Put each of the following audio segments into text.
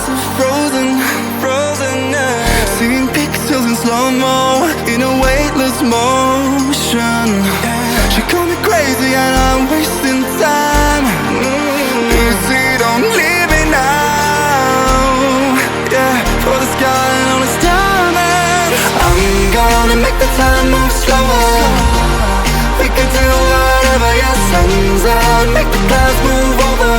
so frozen, yeah. Seeing pixels in slow-mo, in a weightless motion, yeah. She called me crazy and I'm wasting time. Easy, don't leave me now, yeah. For the sky and all its diamonds, I'm gonna make the time move slower. We can do whatever, yeah. Sun's out, make the clouds move over.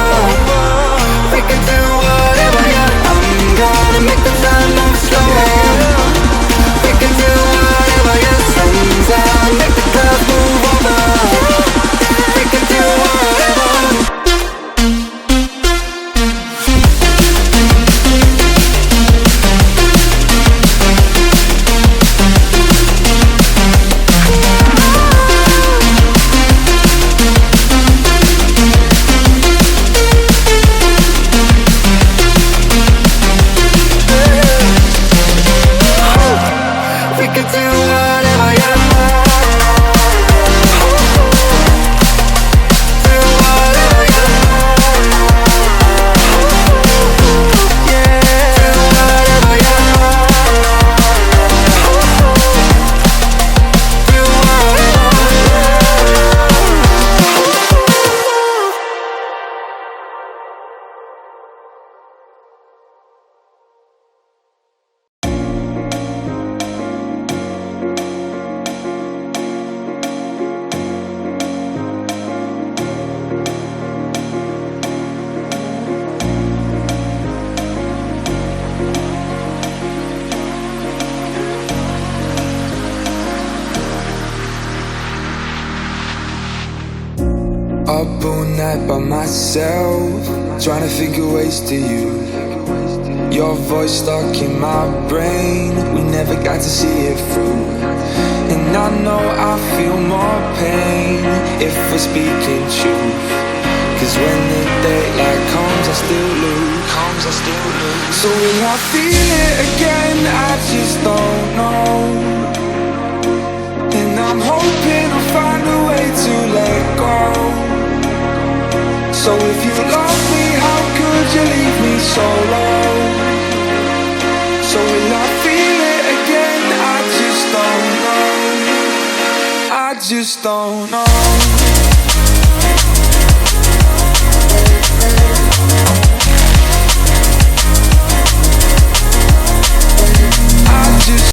We can do whatever, yeah. I'm gonna make the time move slower. We can do whatever, yeah. Sun's out, make the clouds move over. We can do whatever. Up all night by myself, trying to think of ways to you. Your voice stuck in my brain, we never got to see it through. And I know I feel more pain if we're speaking truth. Cause when the daylight comes I still lose. So will I feel it again? I just don't know. And I'm hoping I'll find a way to let go. So if you love me, how could you leave me so low? So will I feel it again? I just don't know. I just don't know.